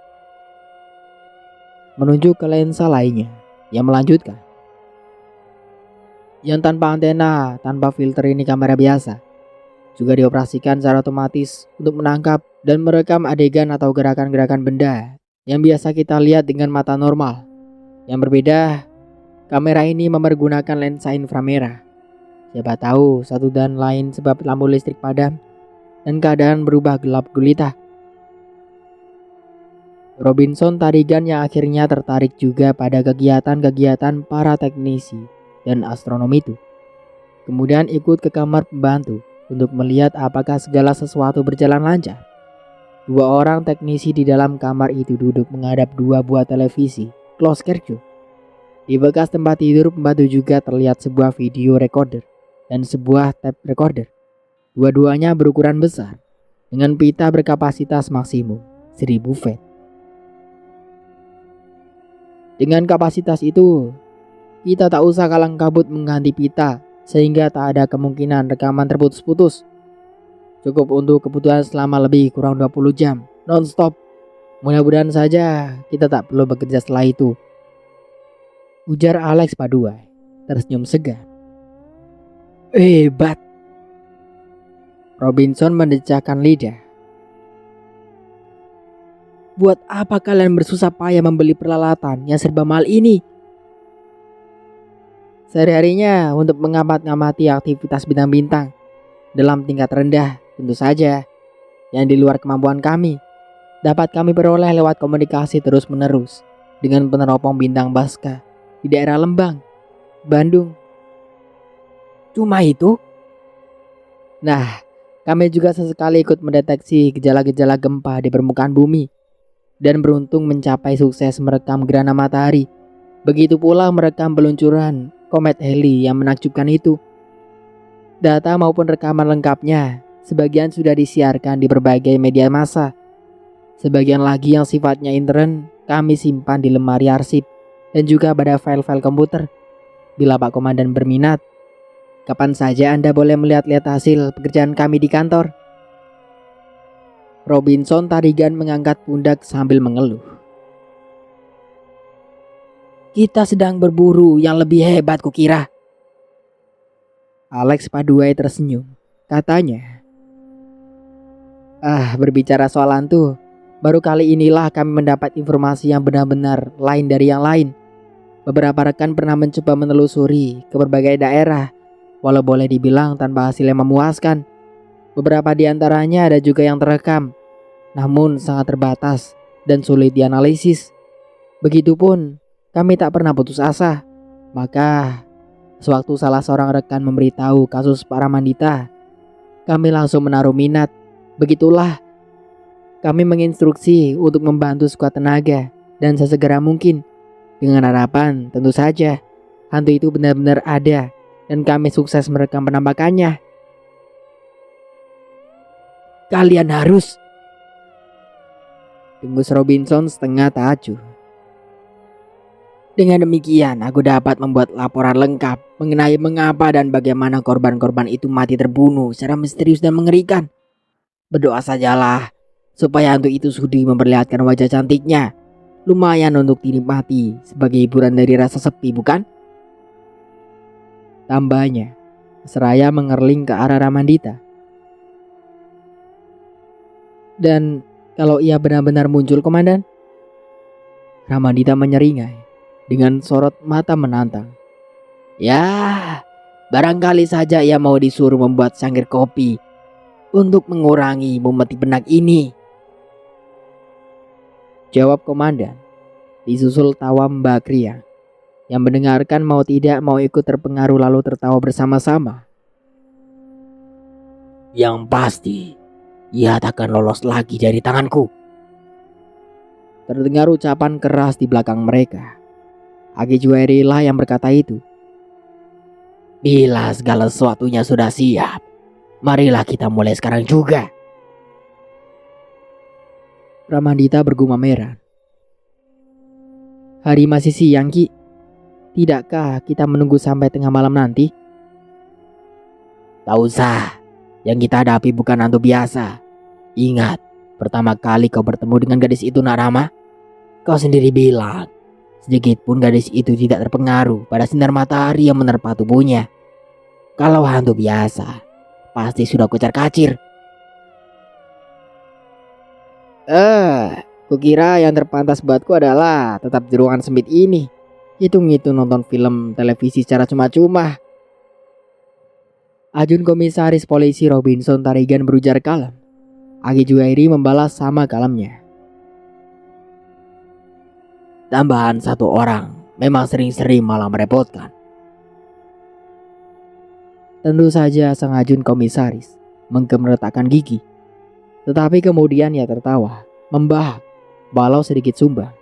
S1: Menunjuk ke lensa lainnya, yang melanjutkan. Yang tanpa antena, tanpa filter ini kamera biasa. Juga dioperasikan secara otomatis untuk menangkap dan merekam adegan atau gerakan-gerakan benda yang biasa kita lihat dengan mata normal. Yang berbeda, kamera ini mempergunakan lensa inframerah. Siapa tahu satu dan lain sebab lampu listrik padam dan keadaan berubah gelap gulita. Robinson Tarigan yang akhirnya tertarik juga pada kegiatan-kegiatan para teknisi dan astronom itu. Kemudian ikut ke kamar pembantu untuk melihat apakah segala sesuatu berjalan lancar. 2 orang teknisi di dalam kamar itu duduk menghadap 2 buah televisi closed curtain. Di bekas tempat tidur pembantu juga terlihat sebuah video recorder dan sebuah tape recorder. Dua-duanya berukuran besar dengan pita berkapasitas maksimum 1000 watt. Dengan kapasitas itu, kita tak usah kalang kabut mengganti pita sehingga tak ada kemungkinan rekaman terputus-putus. Cukup untuk kebutuhan selama lebih kurang 20 jam non-stop. Mudah-mudahan saja kita tak perlu bekerja setelah itu, ujar Alex Paduai tersenyum segar. Hebat. Robinson mendecakkan lidah. Buat apa kalian bersusah payah membeli peralatan yang serba mahal ini? Sehari-harinya untuk mengamati aktivitas bintang-bintang dalam tingkat rendah tentu saja, yang di luar kemampuan kami, dapat kami peroleh lewat komunikasi terus-menerus dengan peneropong bintang Baska di daerah Lembang, Bandung. Cuma itu? Nah, kami juga sesekali ikut mendeteksi gejala-gejala gempa di permukaan bumi dan beruntung mencapai sukses merekam gerhana matahari. Begitu pula merekam peluncuran komet Halley yang menakjubkan itu. Data maupun rekaman lengkapnya sebagian sudah disiarkan di berbagai media massa. Sebagian lagi yang sifatnya intern kami simpan di lemari arsip dan juga pada file-file komputer. Bila Pak Komandan berminat, kapan saja Anda boleh melihat-lihat hasil pekerjaan kami di kantor. Robinson Tarigan mengangkat pundak sambil mengeluh. Kita sedang berburu yang lebih hebat kukira. Alex Paduai tersenyum. Katanya, berbicara soal hantu, baru kali inilah kami mendapat informasi yang benar-benar lain dari yang lain. Beberapa rekan pernah mencoba menelusuri ke berbagai daerah, walau boleh dibilang tanpa hasil yang memuaskan. Beberapa di antaranya ada juga yang terekam, namun sangat terbatas dan sulit dianalisis. Begitupun, kami tak pernah putus asa. Maka, sewaktu salah seorang rekan memberitahu kasus Pak Ramandita, kami langsung menaruh minat. Begitulah, kami menginstruksi untuk membantu sekuat tenaga dan sesegera mungkin, dengan harapan tentu saja hantu itu benar-benar ada dan kami sukses merekam penampakannya. Kalian harus, dengus Robinson setengah takjub. Dengan demikian, aku dapat membuat laporan lengkap mengenai mengapa dan bagaimana korban-korban itu mati terbunuh secara misterius dan mengerikan. Berdoa sajalah supaya hantu itu sudi memperlihatkan wajah cantiknya. Lumayan untuk dinikmati sebagai hiburan dari rasa sepi, bukan? Tambahnya, seraya mengerling ke arah Ramandita. Dan kalau ia benar-benar muncul, Komandan? Ramandita menyeringai dengan sorot mata menantang. Ya, barangkali saja ia mau disuruh membuat sangkir kopi untuk mengurangi memeti benak ini, jawab komandan. Disusul tawa Mbak Kria yang mendengarkan mau tidak mau ikut terpengaruh lalu tertawa bersama-sama. Yang pasti, ia takkan lolos lagi dari tanganku. Terdengar ucapan keras di belakang mereka. Agi Juwairi lah yang berkata itu. Bila segala sesuatunya sudah siap, marilah kita mulai sekarang juga. Ramandita bergumam heran. Hari masih siang, Ki. Tidakkah kita menunggu sampai tengah malam nanti? Tak usah. Yang kita hadapi bukan hantu biasa. Ingat, pertama kali kau bertemu dengan gadis itu, Nak Rama, kau sendiri bilang sedikit pun gadis itu tidak terpengaruh pada sinar matahari yang menerpa tubuhnya. Kalau hantu biasa, pasti sudah kocar-kacir. Kukira yang terpantas buatku adalah tetap di ruangan sempit ini. Hitung-hitung nonton film televisi secara cuma-cuma. Ajun Komisaris Polisi Robinson Tarigan berujar kalem. Agi Juwairi membalas sama kalemnya. Tambahan satu orang memang sering-sering malah merepotkan. Tentu saja sang Ajun Komisaris menggemeretakkan gigi. Tetapi kemudian ia tertawa, membahak, balau sedikit sumbang.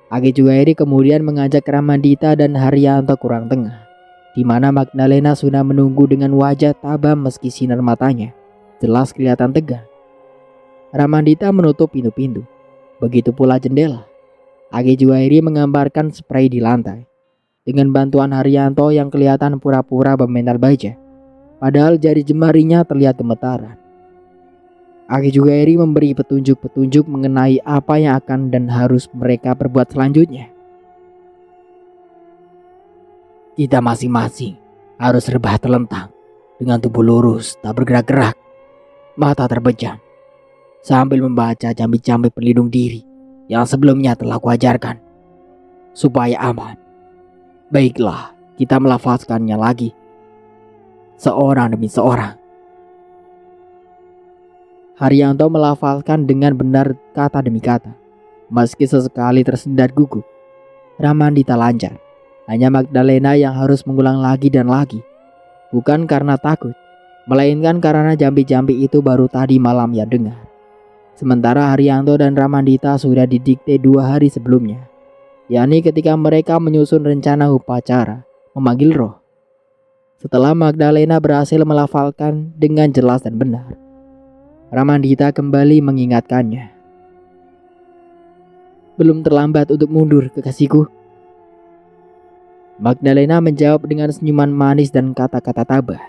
S1: Agi Juwairi kemudian mengajak Ramandita dan Haryanto ke ruang tengah, di mana Magdalena sudah menunggu dengan wajah tabah meski sinar matanya jelas kelihatan tegang. Ramandita menutup pintu-pintu, begitu pula jendela. Agi Juwairi menggambarkan spray di lantai, dengan bantuan Haryanto yang kelihatan pura-pura bermental baja, padahal jari jemarinya terlihat gemetaran. Agi Juwairi memberi petunjuk-petunjuk mengenai apa yang akan dan harus mereka perbuat selanjutnya. Kita masing-masing harus rebah terlentang dengan tubuh lurus tak bergerak-gerak, mata terbejam, sambil membaca jambi-jambi pelindung diri yang sebelumnya telah kuajarkan, supaya aman. Baiklah, kita melafazkannya lagi, seorang demi seorang. Haryanto melafalkan dengan benar kata demi kata, meski sesekali tersendat gugup. Ramandita lancar, hanya Magdalena yang harus mengulang lagi dan lagi. Bukan karena takut, melainkan karena jambi-jambi itu baru tadi malam ia dengar. Sementara Haryanto dan Ramandita sudah didikte 2 hari sebelumnya, yakni ketika mereka menyusun rencana upacara memanggil roh. Setelah Magdalena berhasil melafalkan dengan jelas dan benar, Ramandita kembali mengingatkannya. Belum terlambat untuk mundur, kekasihku. Magdalena menjawab dengan senyuman manis dan kata-kata tabah.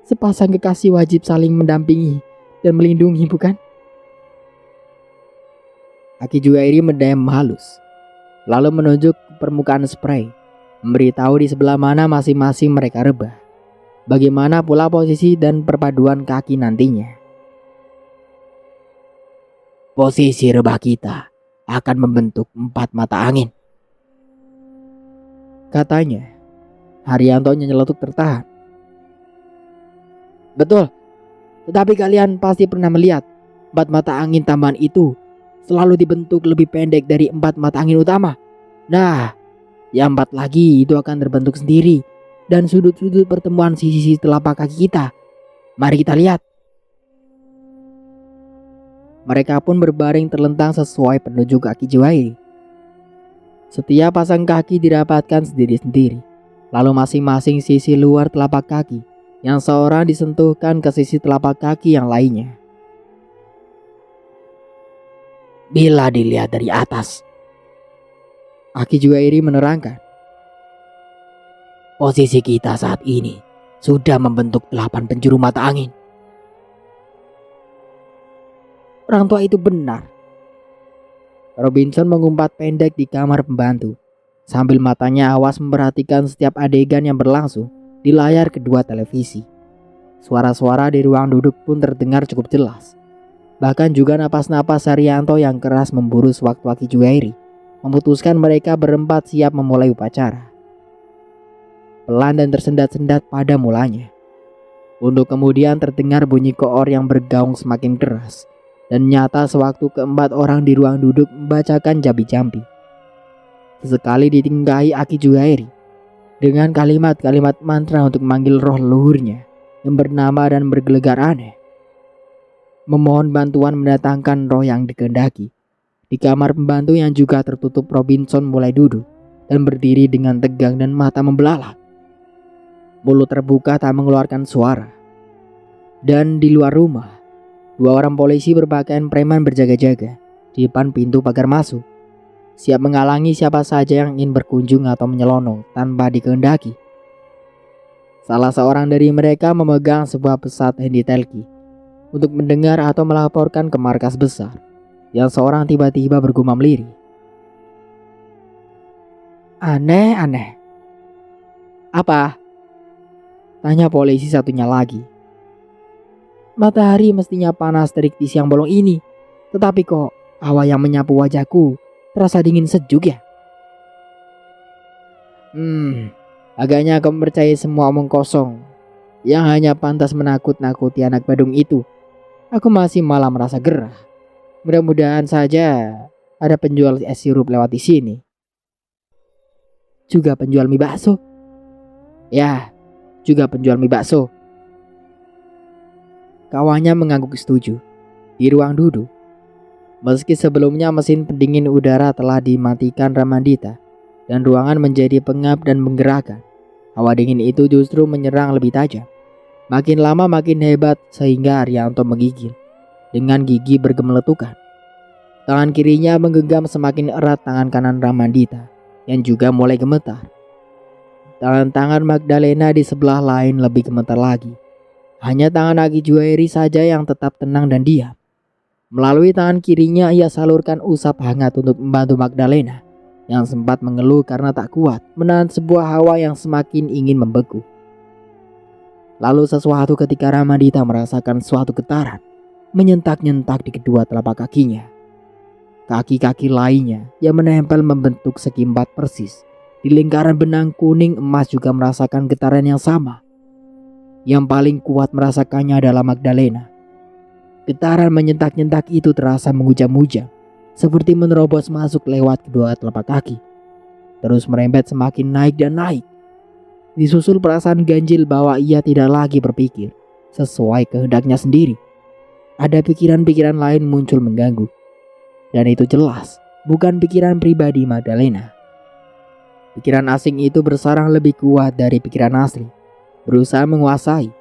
S1: Sepasang kekasih wajib saling mendampingi dan melindungi, bukan? Agi Juwairi mendayam halus, lalu menunjuk permukaan spray, memberitahu di sebelah mana masing-masing mereka rebah. Bagaimana pula posisi dan perpaduan kaki nantinya. Posisi rebah kita akan membentuk 4 mata angin, katanya. Haryanto nyeletuk tertahan. Betul, tetapi kalian pasti pernah melihat 4 mata angin tambahan itu selalu dibentuk lebih pendek dari 4 mata angin utama. Nah, yang 4 lagi itu akan terbentuk sendiri dan sudut-sudut pertemuan sisi-sisi telapak kaki kita. Mari kita lihat. Mereka pun berbaring terlentang sesuai penunjuk Agi Juwairi. Setiap pasang kaki dirapatkan sendiri-sendiri, lalu masing-masing sisi luar telapak kaki yang seorang disentuhkan ke sisi telapak kaki yang lainnya. Bila dilihat dari atas, Agi Juwairi menerangkan, posisi kita saat ini sudah membentuk 8 penjuru mata angin. Orang tua itu benar. Robinson mengumpat pendek di kamar pembantu, sambil matanya awas memperhatikan setiap adegan yang berlangsung di layar kedua televisi. Suara-suara di ruang duduk pun terdengar cukup jelas. Bahkan juga napas-napas Haryanto yang keras memburu sewaktu-waktu Juwairi memutuskan mereka berempat siap memulai upacara. Pelan dan tersendat-sendat pada mulanya, untuk kemudian terdengar bunyi koor yang bergaung semakin keras dan nyata sewaktu keempat orang di ruang duduk membacakan jambi-jambi. Sesekali ditinggahi Aki Juwairi dengan kalimat-kalimat mantra untuk memanggil roh leluhurnya yang bernama dan bergelegar aneh, memohon bantuan mendatangkan roh yang dikehendaki. Di kamar pembantu yang juga tertutup, Robinson mulai duduk dan berdiri dengan tegang dan mata membelalak. Mulut terbuka tak mengeluarkan suara. Dan di luar rumah, 2 orang polisi berpakaian preman berjaga-jaga di depan pintu pagar masuk, siap menghalangi siapa saja yang ingin berkunjung atau menyelonong tanpa dikehendaki. Salah seorang dari mereka memegang sebuah pesat handy-talkie untuk mendengar atau melaporkan ke markas besar, yang seorang tiba-tiba bergumam lirih. Aneh. Apa? Tanya polisi satunya lagi. Matahari mestinya panas terik di siang bolong ini, tetapi kok hawa yang menyapu wajahku terasa dingin sejuk ya? Agaknya kau percaya semua omong kosong yang hanya pantas menakut-nakuti anak Badung itu. Aku masih malah merasa gerah. Mudah-mudahan saja ada penjual es sirup lewat di sini. Juga penjual mie bakso? Ya, juga penjual mie bakso. Kawannya mengangguk setuju. Di ruang duduk, meski sebelumnya mesin pendingin udara telah dimatikan Ramandita dan ruangan menjadi pengap dan menggerakkan, hawa dingin itu justru menyerang lebih tajam. Makin lama makin hebat sehingga Haryanto menggigil dengan gigi bergemeletukan. Tangan kirinya menggenggam semakin erat tangan kanan Ramandita yang juga mulai gemetar. Tangan-tangan Magdalena di sebelah lain lebih gemetar lagi. Hanya tangan Aki Juwairi saja yang tetap tenang dan diam. Melalui tangan kirinya ia salurkan usap hangat untuk membantu Magdalena yang sempat mengeluh karena tak kuat menahan sebuah hawa yang semakin ingin membeku. Lalu sesuatu ketika Ramandita merasakan suatu getaran menyentak-nyentak di kedua telapak kakinya. Kaki-kaki lainnya yang menempel membentuk sekimbat persis di lingkaran benang kuning emas juga merasakan getaran yang sama. Yang paling kuat merasakannya adalah Magdalena. Getaran menyentak-nyentak itu terasa mengujam-ujam, seperti menerobos masuk lewat kedua telapak kaki, terus merembet semakin naik dan naik. Disusul perasaan ganjil bahwa ia tidak lagi berpikir sesuai kehendaknya sendiri. Ada pikiran-pikiran lain muncul mengganggu, dan itu jelas bukan pikiran pribadi Magdalena. Pikiran asing itu bersarang lebih kuat dari pikiran asli, berusaha menguasai,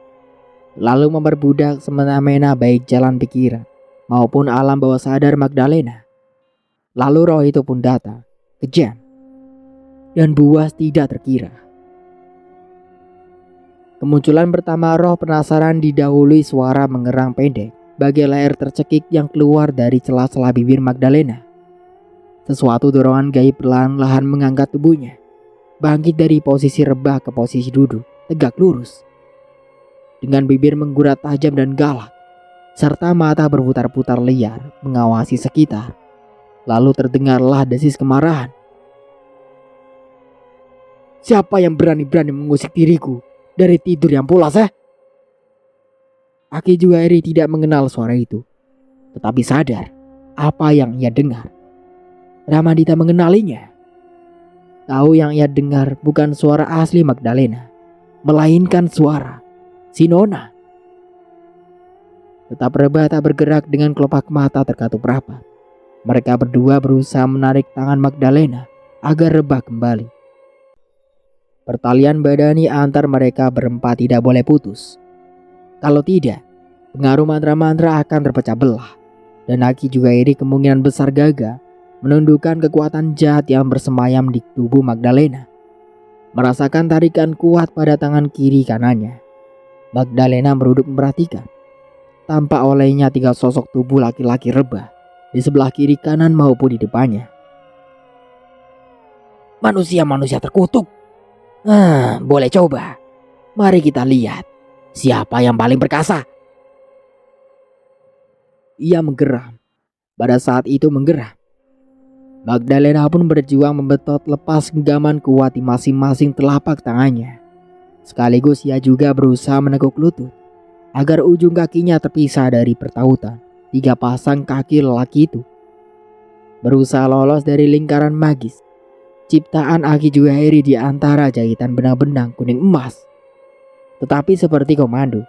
S1: lalu memperbudak semena-mena baik jalan pikiran maupun alam bawah sadar Magdalena. Lalu roh itu pun datang, kejam, dan buas tidak terkira. Kemunculan pertama roh penasaran didahului suara mengerang pendek bagai leher tercekik yang keluar dari celah-celah bibir Magdalena. Sesuatu dorongan gaib perlahan-lahan mengangkat tubuhnya, bangkit dari posisi rebah ke posisi duduk, tegak lurus. Dengan bibir menggurat tajam dan galak, serta mata berputar-putar liar mengawasi sekitar. Lalu terdengarlah desis kemarahan. Siapa yang berani-berani mengusik diriku dari tidur yang pulas, Aki Juwairi tidak mengenal suara itu, tetapi sadar apa yang ia dengar. Ramandita mengenalinya. Tahu yang ia dengar bukan suara asli Magdalena, melainkan suara si Nona. Tetap rebah tak bergerak dengan kelopak mata terkatup rapat. Mereka berdua berusaha menarik tangan Magdalena agar rebah kembali. Pertalian badani antar mereka berempat tidak boleh putus. Kalau tidak, pengaruh mantra-mantra akan terpecah belah, dan Aki Juwairi kemungkinan besar gagal menundukkan kekuatan jahat yang bersemayam di tubuh Magdalena. Merasakan tarikan kuat pada tangan kiri kanannya, Magdalena meruduk memperhatikan. tampak olehnya 3 sosok tubuh laki-laki rebah di sebelah kiri, kanan maupun di depannya. Manusia-manusia terkutuk. Boleh coba. Mari kita lihat siapa yang paling perkasa. Ia menggeram. Pada saat itu menggeram. Magdalena pun berjuang membetot lepas genggaman kuat di masing-masing telapak tangannya. Sekaligus ia juga berusaha menekuk lutut agar ujung kakinya terpisah dari pertautan 3 pasang kaki lelaki itu. Berusaha lolos dari lingkaran magis ciptaan Aki Juhairi di antara jahitan benang-benang kuning emas. Tetapi seperti komando,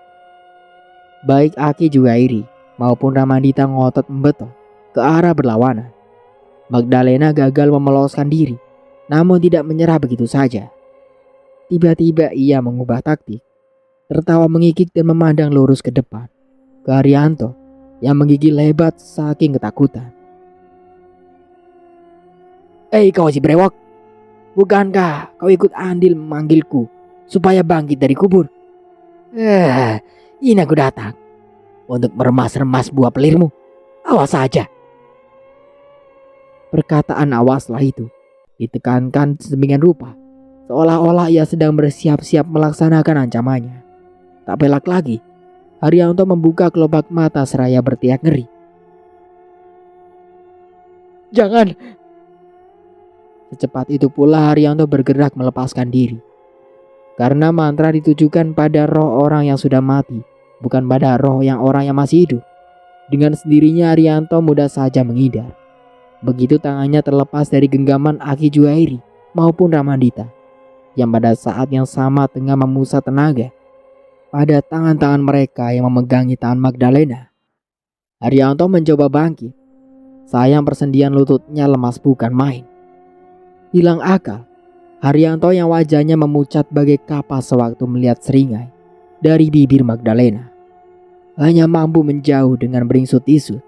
S1: baik Aki Juhairi maupun Ramandita ngotot membetot ke arah berlawanan. Magdalena gagal memeloskan diri, namun tidak menyerah begitu saja. Tiba-tiba ia mengubah taktik, tertawa mengikik dan memandang lurus ke depan, ke Haryanto yang menggigil hebat saking ketakutan. Kau si brewok, bukankah kau ikut andil memanggilku supaya bangkit dari kubur? Ini aku datang untuk meremas-remas buah pelirmu. Awas saja. Perkataan awaslah itu ditekankan sedemikian rupa, seolah-olah ia sedang bersiap-siap melaksanakan ancamannya. Tak pelak lagi, Haryanto membuka kelopak mata seraya berteriak ngeri. Jangan! Secepat itu pula Haryanto bergerak melepaskan diri. Karena mantra ditujukan pada roh orang yang sudah mati, bukan pada roh orang yang masih hidup. Dengan sendirinya Haryanto mudah saja menghindar. Begitu tangannya terlepas dari genggaman Aki Juhairi maupun Ramandita, yang pada saat yang sama tengah memusat tenaga pada tangan-tangan mereka yang memegangi tangan Magdalena. Haryanto mencoba bangkit. Sayang persendian lututnya lemas bukan main. Hilang akal, Haryanto yang wajahnya memucat bagai kapas sewaktu melihat seringai dari bibir Magdalena, hanya mampu menjauh dengan beringsut-isut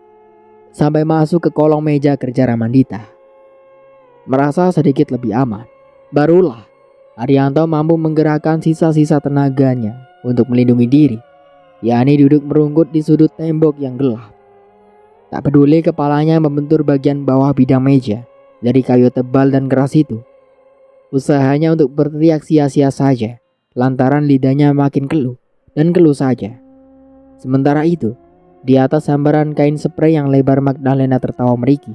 S1: sampai masuk ke kolong meja kerja Ramandita. Merasa sedikit lebih aman, barulah Haryanto mampu menggerakkan sisa-sisa tenaganya untuk melindungi diri, yakni duduk merunggut di sudut tembok yang gelap. Tak peduli kepalanya membentur bagian bawah bidang meja dari kayu tebal dan keras itu. Usahanya untuk berteriak sia-sia saja, lantaran lidahnya makin keluh dan keluh saja. Sementara itu, di atas sambaran kain sprei yang lebar Magdalena tertawa meriki.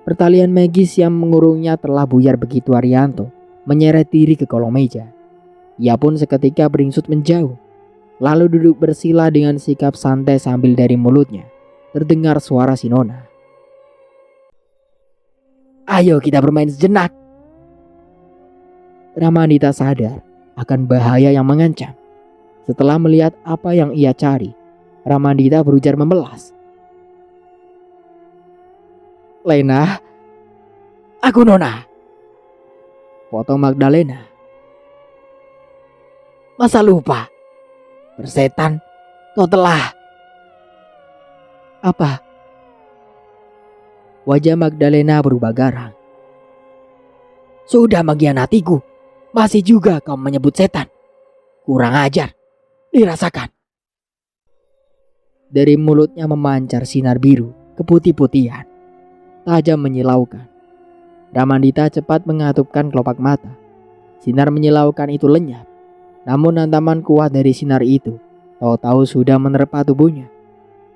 S1: Pertalian magis yang mengurungnya telah buyar begitu Haryanto menyeret diri ke kolong meja. Ia pun seketika beringsut menjauh, lalu duduk bersila dengan sikap santai sambil dari mulutnya terdengar suara si Nona. Ayo kita bermain sejenak. Ramandita sadar akan bahaya yang mengancam. Setelah melihat apa yang ia cari, Ramandita berujar membelas. Lena, aku Nona. Potong Magdalena. Masa lupa? Persetan, kau telah. Apa? Wajah Magdalena berubah garang. Sudah mengkhianatiku, masih juga kau menyebut setan. Kurang ajar, dirasakan. Dari mulutnya memancar sinar biru keputih-putihan, tajam menyilaukan. Ramandita cepat mengatupkan kelopak mata. Sinar menyilaukan itu lenyap, namun hantaman kuat dari sinar itu tahu-tahu sudah menerpa tubuhnya,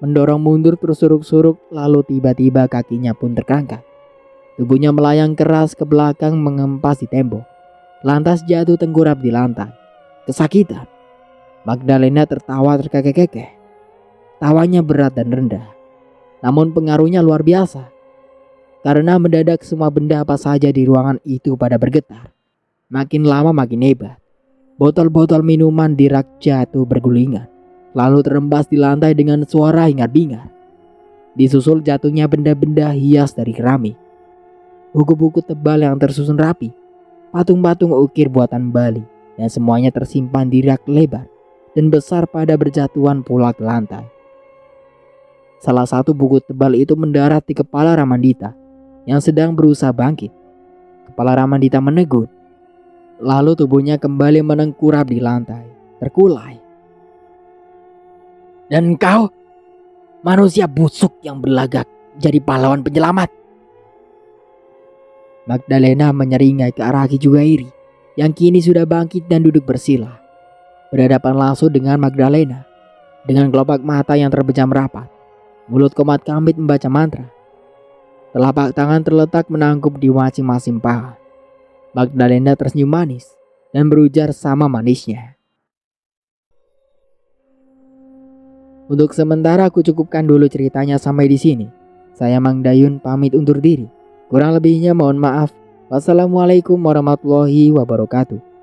S1: mendorong mundur tersuruk-suruk, lalu tiba-tiba kakinya pun terkangkat. Tubuhnya melayang keras ke belakang mengempas di tembok, lantas jatuh tengkurap di lantai. Kesakitan. Magdalena tertawa terkekeh-kekeh. Tawanya berat dan rendah, namun pengaruhnya luar biasa. Karena mendadak semua benda apa saja di ruangan itu pada bergetar. Makin lama makin hebat. Botol-botol minuman di rak jatuh bergulingan, lalu terembas di lantai dengan suara hingar-bingar. Disusul jatuhnya benda-benda hias dari keramik, buku-buku tebal yang tersusun rapi, patung-patung ukir buatan Bali, yang semuanya tersimpan di rak lebar dan besar pada berjatuhan pula ke lantai. Salah satu buku tebal itu mendarat di kepala Ramandita yang sedang berusaha bangkit. Kepala Ramandita menegun, lalu tubuhnya kembali menengkurap di lantai, terkulai. Dan kau, manusia busuk yang berlagak jadi pahlawan penyelamat. Magdalena menyeringai ke arah Ki Jugairi yang kini sudah bangkit dan duduk bersila. Berhadapan langsung dengan Magdalena. Dengan kelopak mata yang terbejam rapat, mulut Komat Kamit membaca mantra. Telapak tangan terletak menangkup di masing-masing paha. Magdalena tersenyum manis dan berujar sama manisnya. Untuk sementara aku cukupkan dulu ceritanya sampai di sini. Saya Mang Dayun pamit undur diri. Kurang lebihnya mohon maaf. Wassalamualaikum warahmatullahi wabarakatuh.